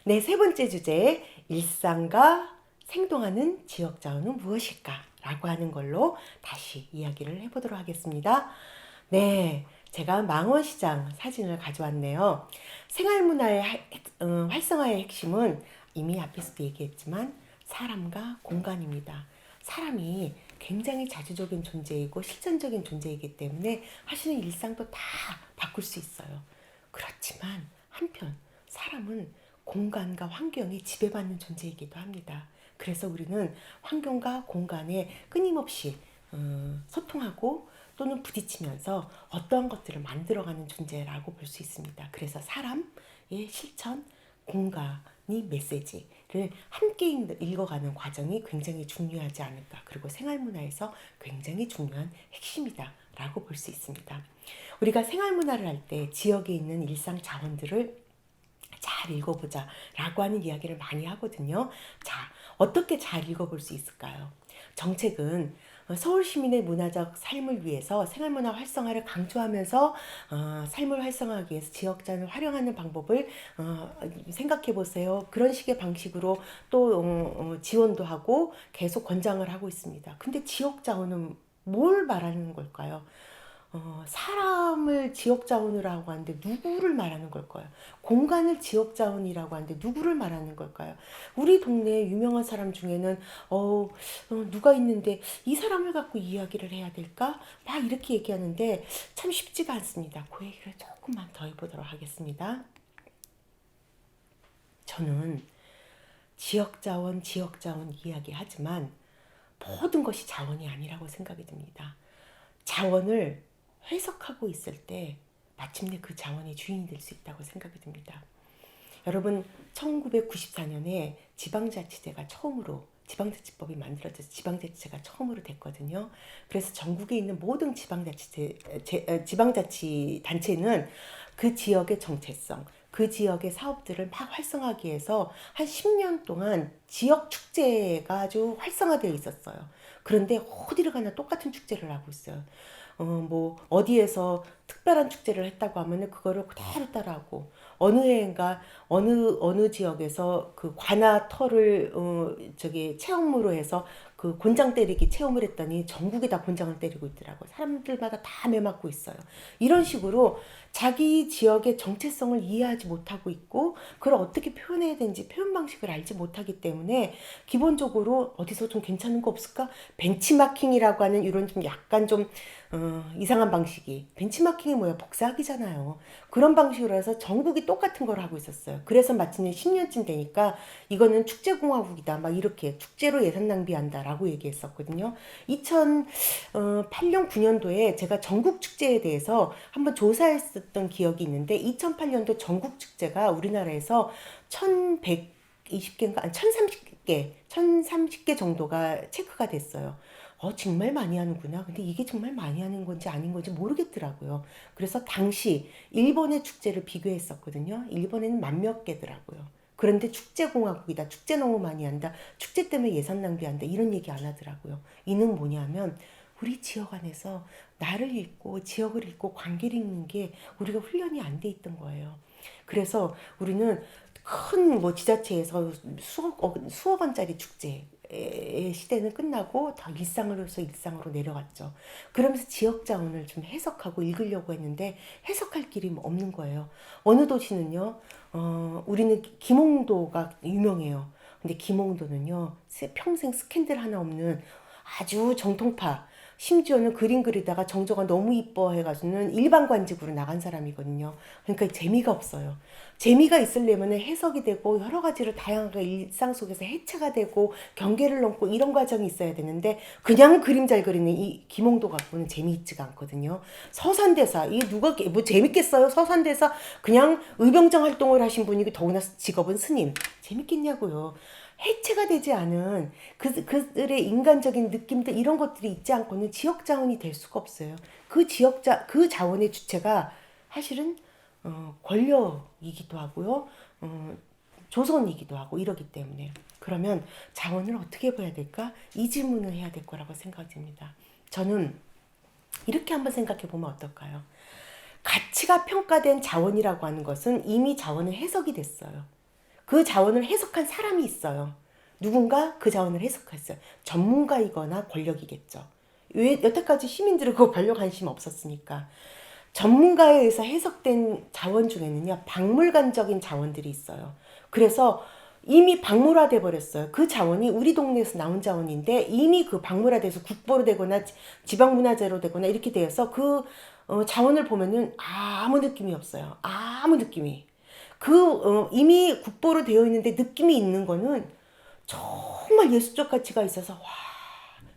네, 세 번째 주제, 일상과 생동하는 지역자원은 무엇일까? 라고 하는 걸로 다시 이야기를 해보도록 하겠습니다. 네, 제가 망원시장 사진을 가져왔네요. 생활문화의 활성화의 핵심은 이미 앞에서도 얘기했지만 사람과 공간입니다. 사람이 굉장히 자주적인 존재이고 실천적인 존재이기 때문에 하시는 일상도 다 바꿀 수 있어요. 그렇지만 한편 사람은 공간과 환경에 지배받는 존재이기도 합니다. 그래서 우리는 환경과 공간에 끊임없이 소통하고 또는 부딪히면서 어떠한 것들을 만들어가는 존재라고 볼 수 있습니다. 그래서 사람의 실천, 공간이 메시지를 함께 읽어가는 과정이 굉장히 중요하지 않을까. 그리고 생활문화에서 굉장히 중요한 핵심이다 라고 볼 수 있습니다. 우리가 생활문화를 할 때 지역에 있는 일상 자원들을 잘 읽어보자 라고 하는 이야기를 많이 하거든요. 자, 어떻게 잘 읽어볼 수 있을까요? 정책은 서울 시민의 문화적 삶을 위해서 생활문화 활성화를 강조하면서 삶을 활성화하기 위해서 지역자원을 활용하는 방법을 생각해 보세요. 그런 식의 방식으로 또 지원도 하고 계속 권장을 하고 있습니다. 근데 지역자원은 뭘 말하는 걸까요? 사람을 지역자원이라고 하는데 누구를 말하는 걸까요? 공간을 지역자원이라고 하는데 누구를 말하는 걸까요? 우리 동네에 유명한 사람 중에는 누가 있는데 이 사람을 갖고 이야기를 해야 될까? 막 이렇게 얘기하는데 참 쉽지가 않습니다. 그 얘기를 조금만 더 해보도록 하겠습니다. 저는 지역자원 이야기하지만 모든 것이 자원이 아니라고 생각이 듭니다. 자원을 해석하고 있을 때 마침내 그 자원의 주인이 될 수 있다고 생각이 듭니다. 여러분 1994년에 지방자치제가 처음으로 지방자치법이 만들어져서 지방자치제가 처음으로 됐거든요. 그래서 전국에 있는 모든 지방자치 단체는 그 지역의 정체성, 그 지역의 사업들을 막 활성화하기 위해서 한 10년 동안 지역 축제가 아주 활성화되어 있었어요. 그런데 어디를 가나 똑같은 축제를 하고 있어요. 뭐 어디에서 특별한 축제를 했다고 하면은 그거를 그대로 따라하고 어느 해인가 어느 지역에서 그 관아 털을 저기 체험으로 해서 그 곤장 때리기 체험을 했더니 전국에 다 곤장을 때리고 있더라고요. 사람들마다 다 매맞고 있어요. 이런 식으로 자기 지역의 정체성을 이해하지 못하고 있고 그걸 어떻게 표현해야 되는지 표현 방식을 알지 못하기 때문에 기본적으로 어디서 좀 괜찮은 거 없을까? 벤치마킹이라고 하는 이런 좀 약간 좀 이상한 방식이 벤치마킹이 뭐야 복사하기잖아요. 그런 방식으로 해서 전국이 똑같은 걸 하고 있었어요. 그래서 마침내 10년쯤 되니까 이거는 축제공화국이다 막 이렇게 축제로 예산 낭비한다라고 얘기했었거든요. 2008년 9년도에 제가 전국 축제에 대해서 한번 조사했었던 기억이 있는데 2008년도 전국 축제가 우리나라에서 1120개인가 아니 1030개 정도가 체크가 됐어요. 정말 많이 하는구나. 근데 이게 정말 많이 하는 건지 아닌 건지 모르겠더라고요. 그래서 당시 일본의 축제를 비교했었거든요. 일본에는 만 몇 개더라고요. 그런데 축제공화국이다. 축제 너무 많이 한다. 축제 때문에 예산 낭비한다. 이런 얘기 안 하더라고요. 이는 뭐냐면 우리 지역 안에서 나를 읽고 지역을 읽고 관계를 읽는 게 우리가 훈련이 안 돼 있던 거예요. 그래서 우리는 큰 뭐 지자체에서 수억 원짜리 축제 시대는 끝나고 다 일상으로서 일상으로 내려갔죠. 그러면서 지역 자원을 좀 해석하고 읽으려고 했는데 해석할 길이 뭐 없는 거예요. 어느 도시는요, 우리는 김홍도가 유명해요. 근데 김홍도는요, 평생 스캔들 하나 없는 아주 정통파, 심지어는 그림 그리다가 정조가 너무 이뻐 해가지고는 일반관직으로 나간 사람이거든요. 그러니까 재미가 없어요. 재미가 있으려면 해석이 되고 여러 가지를 다양하게 일상 속에서 해체가 되고 경계를 넘고 이런 과정이 있어야 되는데 그냥 그림 잘 그리는 이 김홍도 갖고는 재미있지가 않거든요. 서산대사 이게 누가 뭐 재밌겠어요? 서산대사 그냥 의병장 활동을 하신 분이고 더구나 직업은 스님 재밌겠냐고요. 해체가 되지 않은 그들의 인간적인 느낌들 이런 것들이 있지 않고는 지역 자원이 될 수가 없어요. 그 자원의 주체가 사실은 권력이기도 하고요. 조선이기도 하고 이러기 때문에 그러면 자원을 어떻게 봐야 될까? 이 질문을 해야 될 거라고 생각됩니다. 저는 이렇게 한번 생각해 보면 어떨까요? 가치가 평가된 자원이라고 하는 것은 이미 자원은 해석이 됐어요. 그 자원을 해석한 사람이 있어요. 누군가 그 자원을 해석했어요. 전문가이거나 권력이겠죠. 왜 여태까지 시민들은 그거 별로 관심 없었으니까. 전문가에 의해서 해석된 자원 중에는요, 박물관적인 자원들이 있어요. 그래서 이미 박물화돼 버렸어요. 그 자원이 우리 동네에서 나온 자원인데 이미 그 박물화돼서 국보로 되거나 지방문화재로 되거나 이렇게 되어서 그 자원을 보면은 아무 느낌이 없어요. 아무 느낌이. 이미 국보로 되어 있는데 느낌이 있는 거는 정말 예술적 가치가 있어서 와,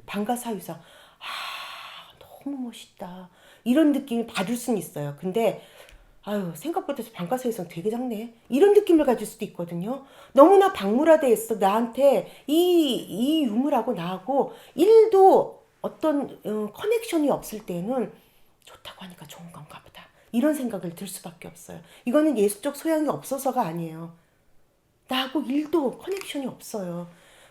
방가사유사, 너무 멋있다. 이런 느낌을 받을 수는 있어요. 근데 아유, 생각보다 방가사유상 되게 작네. 이런 느낌을 가질 수도 있거든요. 너무나 박물화돼 있어. 나한테 이 유물하고 나하고 1도 어떤 커넥션이 없을 때는 좋다고 하니까 좋은 건가 보다. 이런 생각을 들 수밖에 없어요. 이거는 예술적 소양이 없어서가 아니에요. 나하고 1도 커넥션이 없어요.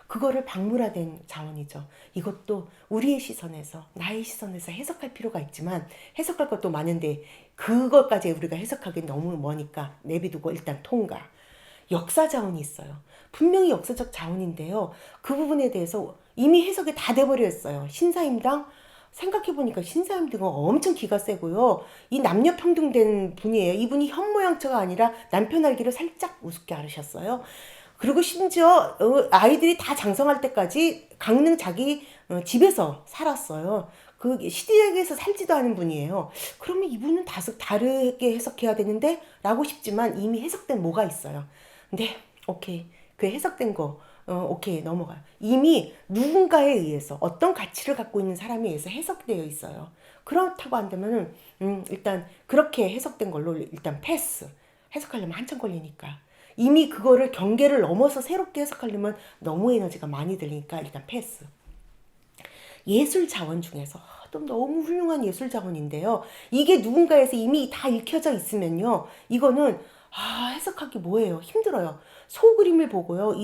그거를 박물화된 자원이죠. 이것도 우리의 시선에서, 나의 시선에서 해석할 필요가 있지만 해석할 것도 많은데 그것까지 우리가 해석하기엔 너무 머니까 내비두고 일단 통과. 역사 자원이 있어요. 분명히 역사적 자원인데요. 그 부분에 대해서 이미 해석이 다 돼버려 있어요. 신사임당 생각해보니까 신사임당은 엄청 기가 세고요. 이 남녀 평등된 분이에요. 이분이 현모양처가 아니라 남편 알기를 살짝 우습게 앓으셨어요. 그리고 심지어 아이들이 다 장성할 때까지 강릉 자기 집에서 살았어요. 그 시댁에서 살지도 않은 분이에요. 그러면 이분은 다르게 해석해야 되는데 라고 싶지만 이미 해석된 뭐가 있어요. 근데 오케이, 그 해석된 거 오케이 넘어가요. 이미 누군가에 의해서 어떤 가치를 갖고 있는 사람에 의해서 해석되어 있어요. 그렇다고 한다면은 일단 그렇게 해석된 걸로 일단 패스. 해석하려면 한참 걸리니까. 이미 그거를 경계를 넘어서 새롭게 해석하려면 너무 에너지가 많이 들리니까 일단 패스. 예술 자원 중에서 또 너무 훌륭한 예술 자원인데요. 이게 누군가에서 이미 다 읽혀져 있으면요. 이거는 해석하기 뭐예요? 힘들어요. 소그림을 보고요.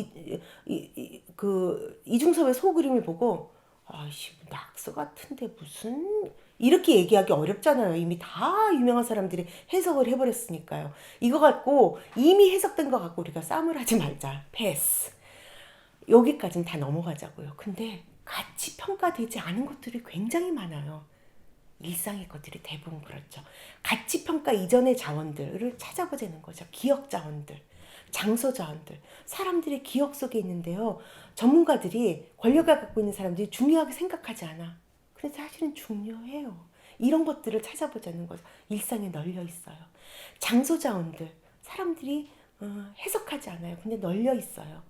이중섭의 소그림을 보고 아이씨 낙서 같은데 무슨 이렇게 얘기하기 어렵잖아요. 이미 다 유명한 사람들이 해석을 해버렸으니까요. 이거 갖고 이미 해석된 거 갖고 우리가 싸움을 하지 말자. 패스. 여기까지는 다 넘어가자고요. 근데 같이 평가되지 않은 것들이 굉장히 많아요. 일상의 것들이 대부분 그렇죠. 가치 평가 이전의 자원들을 찾아보자는 거죠. 기억 자원들, 장소 자원들, 사람들의 기억 속에 있는데요. 전문가들이 권력을 갖고 있는 사람들이 중요하게 생각하지 않아. 근데 사실은 중요해요. 이런 것들을 찾아보자는 거죠. 일상에 널려 있어요. 장소 자원들, 사람들이 해석하지 않아요. 근데 널려 있어요.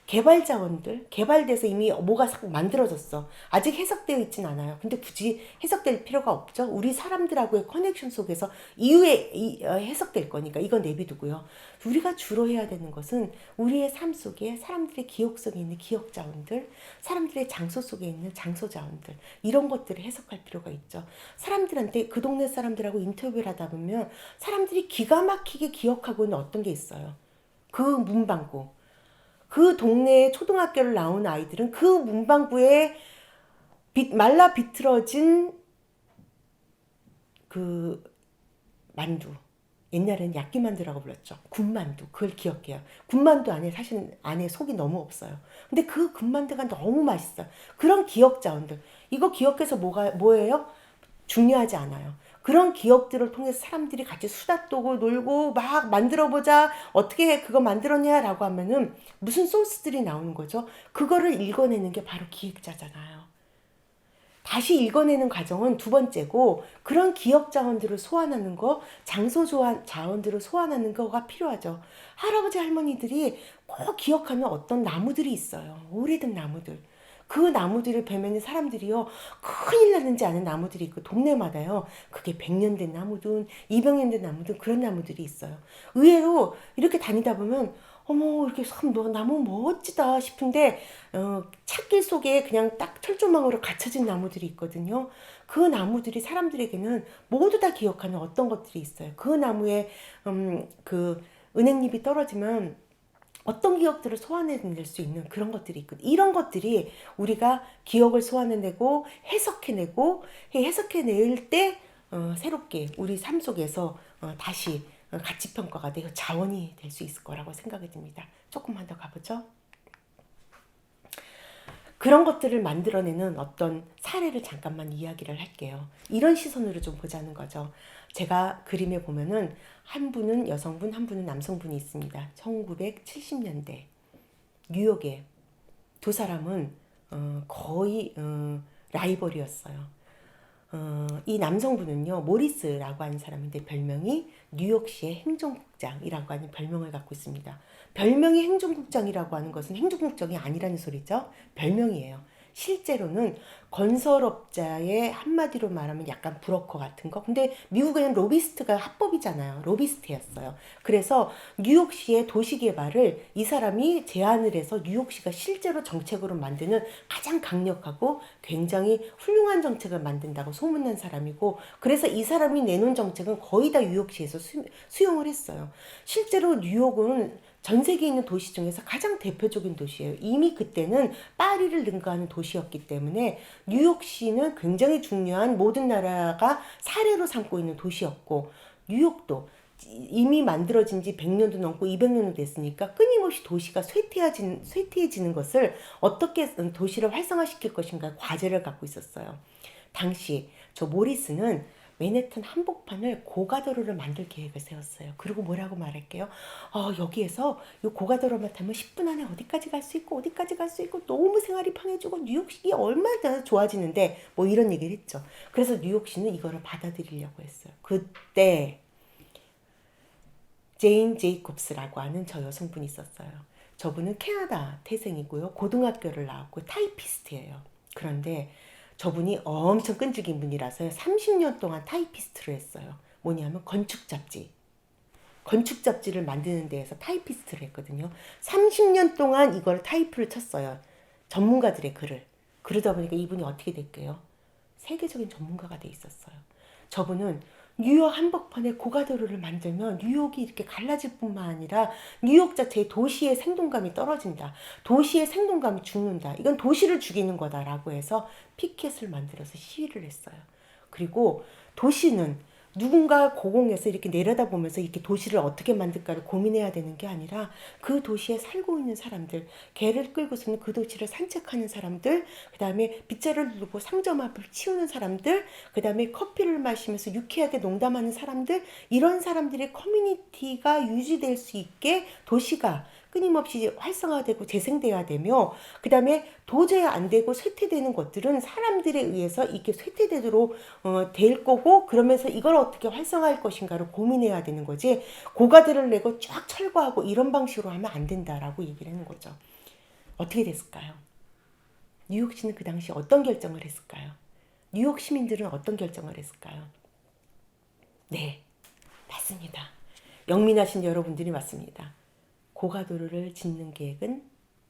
개발 자원들, 개발돼서 이미 뭐가 만들어졌어. 아직 해석되어 있진 않아요. 근데 굳이 해석될 필요가 없죠. 우리 사람들하고의 커넥션 속에서 이후에 해석될 거니까 이건 내비두고요. 우리가 주로 해야 되는 것은 우리의 삶 속에 사람들의 기억 속에 있는 기억 자원들, 사람들의 장소 속에 있는 장소 자원들, 이런 것들을 해석할 필요가 있죠. 사람들한테 그 동네 사람들하고 인터뷰를 하다 보면 사람들이 기가 막히게 기억하고 있는 어떤 게 있어요. 그 문방구. 그 동네에 초등학교를 나온 아이들은 그 문방구에 말라 비틀어진 그 만두. 옛날에는 야끼만두라고 불렀죠. 군만두. 그걸 기억해요. 군만두 안에 사실 안에 속이 너무 없어요. 근데 그 군만두가 너무 맛있어요. 그런 기억 자원들. 이거 기억해서 뭐예요? 중요하지 않아요. 그런 기억들을 통해서 사람들이 같이 수다 떠고 놀고 막 만들어보자. 어떻게 그거 만들었냐라고 하면은 무슨 소스들이 나오는 거죠. 그거를 읽어내는 게 바로 기획자잖아요. 다시 읽어내는 과정은 두 번째고 그런 기억 자원들을 소환하는 거, 장소 자원들을 소환하는 거가 필요하죠. 할아버지 할머니들이 꼭 기억하는 어떤 나무들이 있어요. 오래된 나무들. 그 나무들을 뵈면 사람들이요 큰일 나는지 아는 나무들이 있고 동네마다요 그게 100년 된 나무든 200년 된 나무든 그런 나무들이 있어요. 의외로 이렇게 다니다 보면 어머 이렇게 참 나무 멋지다 싶은데 찾길 속에 그냥 딱 철조망으로 갇혀진 나무들이 있거든요. 그 나무들이 사람들에게는 모두 다 기억하는 어떤 것들이 있어요. 그 나무에 그 은행잎이 떨어지면 어떤 기억들을 소환해낼 수 있는 그런 것들이 있거든요. 이런 것들이 우리가 기억을 소환해내고 해석해낼 때 새롭게 우리 삶 속에서 다시 가치 평가가 되고 자원이 될 수 있을 거라고 생각이 듭니다. 조금만 더 가보죠. 그런 것들을 만들어내는 어떤 사례를 잠깐만 이야기를 할게요. 이런 시선으로 좀 보자는 거죠. 제가 그림에 보면은 한 분은 여성분, 한 분은 남성분이 있습니다. 1970년대 뉴욕에 두 사람은 거의 라이벌이었어요. 이 남성분은요, 모리스라고 하는 사람인데 별명이 뉴욕시의 행정국장이라고 하는 별명을 갖고 있습니다. 별명이 행정국장이라고 하는 것은 행정국장이 아니라는 소리죠. 별명이에요. 실제로는 건설업자의 한마디로 말하면 약간 브로커 같은 거. 근데 미국에는 로비스트가 합법이잖아요. 로비스트였어요. 그래서 뉴욕시의 도시개발을 이 사람이 제안을 해서 뉴욕시가 실제로 정책으로 만드는 가장 강력하고 굉장히 훌륭한 정책을 만든다고 소문난 사람이고, 그래서 이 사람이 내놓은 정책은 거의 다 뉴욕시에서 수용을 했어요. 실제로 뉴욕은 전 세계에 있는 도시 중에서 가장 대표적인 도시예요. 이미 그때는 파리를 능가하는 도시였기 때문에 뉴욕시는 굉장히 중요한 모든 나라가 사례로 삼고 있는 도시였고, 뉴욕도 이미 만들어진 지 100년도 넘고 200년도 됐으니까 끊임없이 도시가 쇠퇴해지는 것을 어떻게 도시를 활성화시킬 것인가 과제를 갖고 있었어요. 당시 저 모리스는 맨해튼 한복판을 고가도로를 만들 계획을 세웠어요. 그리고 뭐라고 말할게요? 여기에서 이 고가도로만 타면 10분 안에 어디까지 갈 수 있고 어디까지 갈 수 있고 너무 생활이 편해지고 뉴욕시 얼마나 좋아지는데 뭐 이런 얘기를 했죠. 그래서 뉴욕시는 이거를 받아들이려고 했어요. 그때 제인 제이콥스라고 하는 저 여성분이 있었어요. 저분은 캐나다 태생이고요. 고등학교를 나왔고 타이피스트예요. 그런데 저분이 엄청 끈질긴 분이라서 30년 동안 타이피스트를 했어요. 뭐냐면 건축 잡지를 만드는 데에서 타이피스트를 했거든요. 30년 동안 이걸 타이프를 쳤어요. 전문가들의 글을. 그러다 보니까 이분이 어떻게 됐게요? 세계적인 전문가가 돼 있었어요. 저분은 뉴욕 한복판에 고가도로를 만들면 뉴욕이 이렇게 갈라질 뿐만 아니라 뉴욕 자체의 도시의 생동감이 떨어진다. 도시의 생동감이 죽는다. 이건 도시를 죽이는 거다라고 해서 피켓을 만들어서 시위를 했어요. 그리고 도시는 누군가 고공에서 이렇게 내려다보면서 이렇게 도시를 어떻게 만들까를 고민해야 되는 게 아니라 그 도시에 살고 있는 사람들, 개를 끌고서는 그 도시를 산책하는 사람들, 그 다음에 빗자루를 들고 상점 앞을 치우는 사람들, 그 다음에 커피를 마시면서 유쾌하게 농담하는 사람들, 이런 사람들의 커뮤니티가 유지될 수 있게 도시가 끊임없이 활성화되고 재생돼야 되며, 그 다음에 도저히 안 되고 쇠퇴되는 것들은 사람들에 의해서 이게 쇠퇴되도록 될 거고, 그러면서 이걸 어떻게 활성화할 것인가를 고민해야 되는 거지, 고가들을 내고 쫙 철거하고 이런 방식으로 하면 안 된다라고 얘기를 하는 거죠. 어떻게 됐을까요? 뉴욕시는 그 당시 어떤 결정을 했을까요? 뉴욕 시민들은 어떤 결정을 했을까요? 네, 맞습니다. 영민하신 여러분들이 맞습니다. 고가도로를 짓는 계획은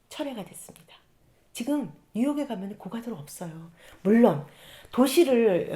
철회가 됐습니다. 지금 뉴욕에 가면 고가도로 없어요. 물론 도시를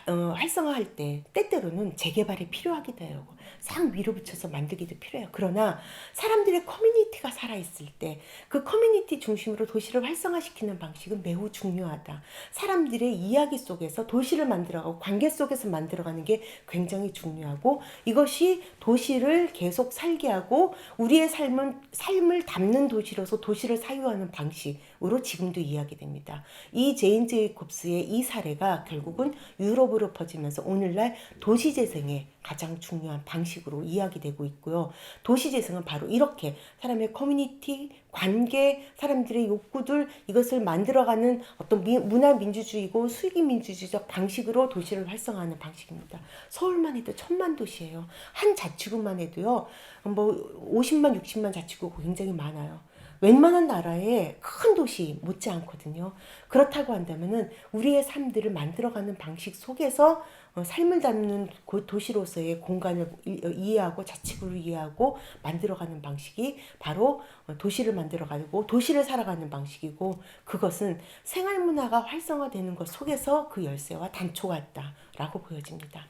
활성화할 때 때때로는 재개발이 필요하기도 해요. 상 위로 붙여서 만들기도 필요해요. 그러나 사람들의 커뮤니티가 살아있을 때 그 커뮤니티 중심으로 도시를 활성화시키는 방식은 매우 중요하다. 사람들의 이야기 속에서 도시를 만들어가고 관계 속에서 만들어가는 게 굉장히 중요하고, 이것이 도시를 계속 살게 하고 우리의 삶을 담는 도시로서 도시를 사유하는 방식으로 지금도 이야기됩니다. 이 제인 제이콥스의 이 사례가 결국은 유럽으로 퍼지면서 오늘날 도시재생의 가장 중요한 방식으로 이야기되고 있고요. 도시재생은 바로 이렇게 사람의 커뮤니티, 관계, 사람들의 욕구들, 이것을 만들어가는 어떤 문화민주주의고 수익민주주의적 방식으로 도시를 활성화하는 방식입니다. 서울만 해도 1000만 도시예요. 한 자치구만 해도요, 뭐 50만, 60만 자치구가 굉장히 많아요. 웬만한 나라의 큰 도시 못지 않거든요. 그렇다고 한다면은 우리의 삶들을 만들어가는 방식 속에서 삶을 담는 그 도시로서의 공간을 이해하고 자치구를 이해하고 만들어가는 방식이 바로 도시를 만들어가고 도시를 살아가는 방식이고, 그것은 생활문화가 활성화되는 것 속에서 그 열쇠와 단초가 있다라고 보여집니다.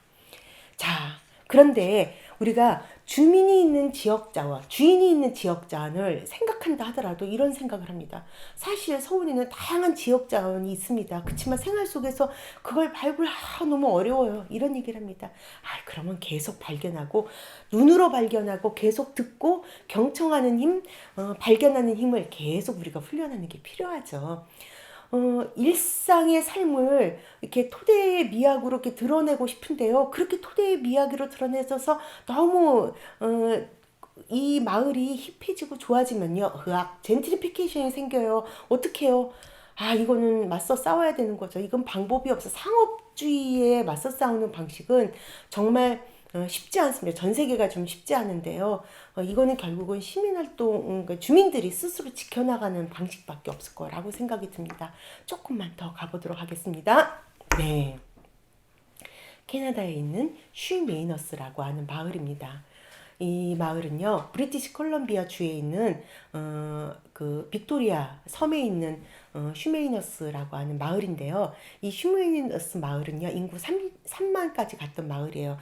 자, 그런데 우리가 주민이 있는 지역자와 주인이 있는 지역자원을 생각한다 하더라도 이런 생각을 합니다. 사실 서울에는 다양한 지역자원이 있습니다. 그렇지만 생활 속에서 그걸 너무 어려워요. 이런 얘기를 합니다. 그러면 계속 발견하고 눈으로 발견하고 계속 듣고 경청하는 힘, 발견하는 힘을 계속 우리가 훈련하는 게 필요하죠. 일상의 삶을 이렇게 토대의 미학으로 이렇게 드러내고 싶은데요. 그렇게 토대의 미학으로 드러내서 너무 이 마을이 힙해지고 좋아지면요. 젠트리피케이션이 생겨요. 어떡해요? 이거는 맞서 싸워야 되는 거죠. 이건 방법이 없어. 상업주의에 맞서 싸우는 방식은 정말 쉽지 않습니다. 전 세계가 좀 쉽지 않은데요. 이거는 결국은 시민활동, 그러니까 주민들이 스스로 지켜나가는 방식밖에 없을 거라고 생각이 듭니다. 조금만 더 가보도록 하겠습니다. 네. 캐나다에 있는 슈 메이너스라고 하는 마을입니다. 이 마을은요, 브리티시 콜럼비아 주에 있는 그 빅토리아 섬에 있는 슈메이너스라고 하는 마을인데요. 이 슈메이너스 마을은요, 인구 3만까지 갔던 마을이에요.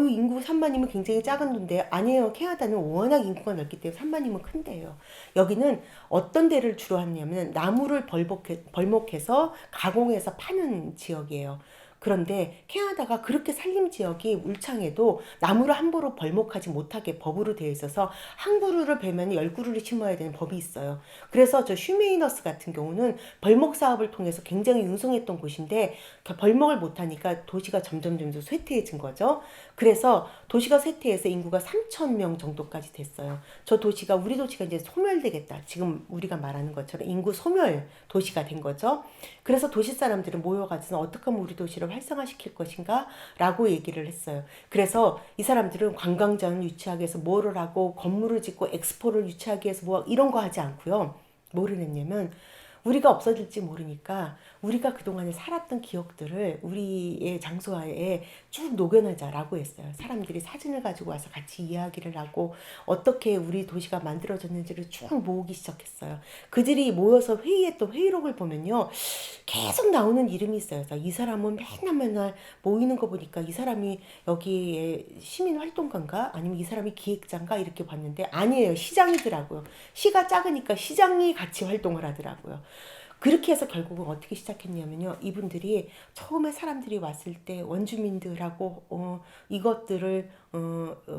인구 3만이면 굉장히 작은 돈데 아니에요. 캐나다는 워낙 인구가 넓기 때문에 3만이면 큰데요. 여기는 어떤 데를 주로 하냐면 나무를 벌목해서 가공해서 파는 지역이에요. 그런데 캐나다가 그렇게 산림 지역이 울창해도 나무를 함부로 벌목하지 못하게 법으로 되어 있어서 한 그루를 베면 10그루를 심어야 되는 법이 있어요. 그래서 저 슈메이너스 같은 경우는 벌목 사업을 통해서 굉장히 융성했던 곳인데 벌목을 못하니까 도시가 점점 쇠퇴해진 거죠. 그래서 도시가 쇠퇴해서 인구가 3천 명 정도까지 됐어요. 우리 도시가 이제 소멸되겠다. 지금 우리가 말하는 것처럼 인구 소멸 도시가 된 거죠. 그래서 도시 사람들은 모여가지고 어떻게 하면 우리 도시를 활성화시킬 것인가 라고 얘기를 했어요. 그래서 이 사람들은 관광장을 유치하기 위해서 뭐를 하고 건물을 짓고 엑스포를 유치하기 위해서 뭐 이런 거 하지 않고요. 뭐를 했냐면 우리가 없어질지 모르니까 우리가 그동안에 살았던 기억들을 우리의 장소에 쭉 녹여내자라고 했어요. 사람들이 사진을 가지고 와서 같이 이야기를 하고 어떻게 우리 도시가 만들어졌는지를 쭉 모으기 시작했어요. 그들이 모여서 회의했던 회의록을 보면요. 계속 나오는 이름이 있어요. 이 사람은 맨날 모이는 거 보니까 이 사람이 여기에 시민활동가인가? 아니면 이 사람이 기획자인가? 이렇게 봤는데 아니에요. 시장이더라고요. 시가 작으니까 시장이 같이 활동을 하더라고요. 그렇게 해서 결국은 어떻게 시작했냐면요. 이분들이 처음에 사람들이 왔을 때 원주민들하고 이것들을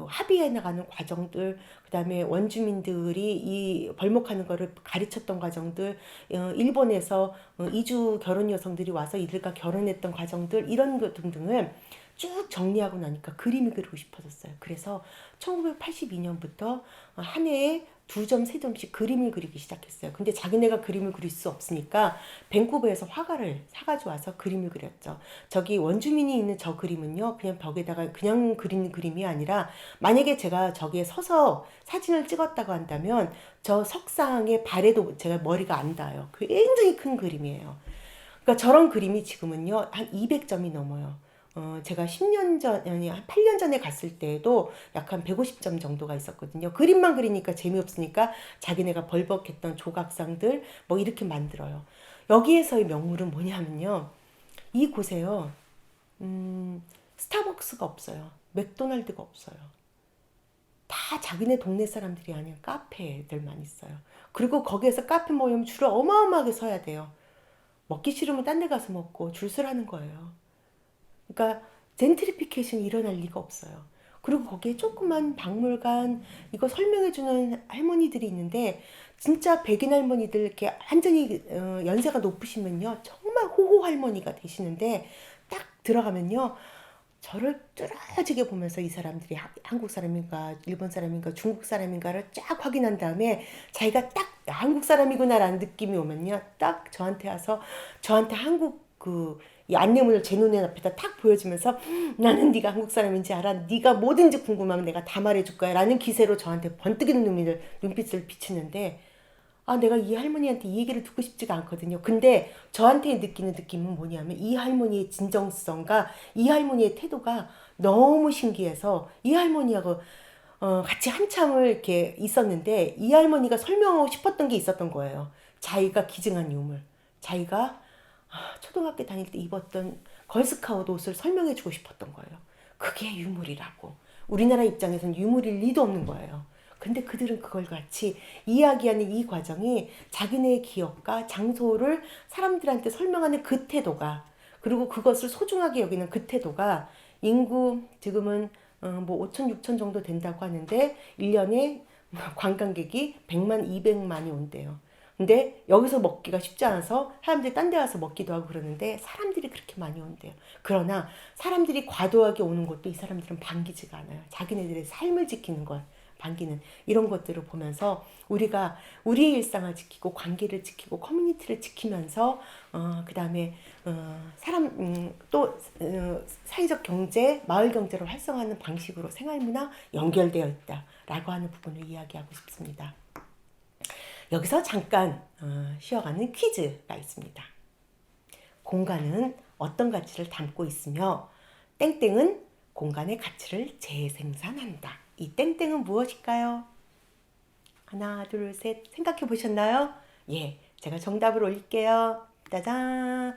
합의해 나가는 과정들, 그다음에 원주민들이 이 벌목하는 거를 가르쳤던 과정들, 일본에서 이주 결혼 여성들이 와서 이들과 결혼했던 과정들 이런 것 등등을 쭉 정리하고 나니까 그림을 그리고 싶어졌어요. 그래서 1982년부터 한 해에 2점, 3점씩 그림을 그리기 시작했어요. 근데 자기네가 그림을 그릴 수 없으니까 밴쿠버에서 화가를 사가지고 와서 그림을 그렸죠. 저기 원주민이 있는 저 그림은요, 그냥 벽에다가 그냥 그린 그림이 아니라 만약에 제가 저기에 서서 사진을 찍었다고 한다면 저 석상의 발에도 제가 머리가 안 닿아요. 굉장히 큰 그림이에요. 그러니까 저런 그림이 지금은요, 한 200점이 넘어요. 제가 10년 전, 아니, 한 8년 전에 갔을 때에도 약간 150점 정도가 있었거든요. 그림만 그리니까 재미없으니까 자기네가 벌벅했던 조각상들 뭐 이렇게 만들어요. 여기에서의 명물은 뭐냐면요. 이곳에요. 스타벅스가 없어요. 맥도날드가 없어요. 다 자기네 동네 사람들이 아닌 카페들만 있어요. 그리고 거기에서 카페 모이면 줄을 어마어마하게 서야 돼요. 먹기 싫으면 딴 데 가서 먹고 줄 서라는 거예요. 그러니까 젠트리피케이션이 일어날 리가 없어요. 그리고 거기에 조그만 박물관 이거 설명해주는 할머니들이 있는데 진짜 백인 할머니들 이렇게 완전히 연세가 높으시면요 정말 호호 할머니가 되시는데 딱 들어가면요 저를 뚫어지게 보면서 이 사람들이 한국 사람인가 일본 사람인가 중국 사람인가를 쫙 확인한 다음에 자기가 딱 한국 사람이구나라는 느낌이 오면요 딱 저한테 와서 저한테 한국 이 안내문을 제 눈에 앞에다 탁 보여주면서 나는 네가 한국 사람인지 알아. 네가 뭐든지 궁금하면 내가 다 말해줄 거야. 라는 기세로 저한테 번뜩이는 눈빛을 비치는데 내가 이 할머니한테 이 얘기를 듣고 싶지가 않거든요. 근데 저한테 느끼는 느낌은 뭐냐면 이 할머니의 진정성과 이 할머니의 태도가 너무 신기해서 이 할머니하고 같이 한참을 이렇게 있었는데 이 할머니가 설명하고 싶었던 게 있었던 거예요. 자기가 기증한 유물. 자기가 초등학교 다닐 때 입었던 걸스카우트 옷을 설명해주고 싶었던 거예요. 그게 유물이라고. 우리나라 입장에서는 유물일 리도 없는 거예요. 근데 그들은 그걸 같이 이야기하는 이 과정이 자기네의 기억과 장소를 사람들한테 설명하는 그 태도가, 그리고 그것을 소중하게 여기는 그 태도가, 인구 지금은 뭐 5천, 6천 정도 된다고 하는데 1년에 관광객이 100만, 200만이 온대요. 근데 여기서 먹기가 쉽지 않아서 사람들이 딴 데 가서 먹기도 하고 그러는데 사람들이 그렇게 많이 온대요. 그러나 사람들이 과도하게 오는 것도 이 사람들은 반기지가 않아요. 자기네들의 삶을 지키는 걸 반기는 이런 것들을 보면서 우리가 우리의 일상을 지키고 관계를 지키고 커뮤니티를 지키면서 그다음에 사람 또 사회적 경제, 마을 경제를 활성화하는 방식으로 생활문화 연결되어 있다라고 하는 부분을 이야기하고 싶습니다. 여기서 잠깐 쉬어가는 퀴즈가 있습니다. 공간은 어떤 가치를 담고 있으며 땡땡은 공간의 가치를 재생산한다. 이 땡땡은 무엇일까요? 하나, 둘, 셋 생각해 보셨나요? 예, 제가 정답을 올릴게요. 짜잔!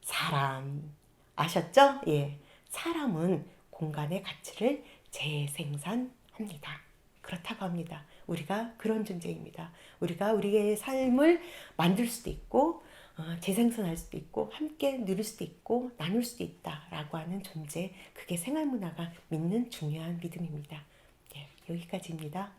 사람. 아셨죠? 예, 사람은 공간의 가치를 재생산합니다. 그렇다고 합니다. 우리가 그런 존재입니다. 우리가 우리의 삶을 만들 수도 있고 재생산할 수도 있고 함께 누릴 수도 있고 나눌 수도 있다라고 하는 존재, 그게 생활문화가 믿는 중요한 믿음입니다. 예, 여기까지입니다.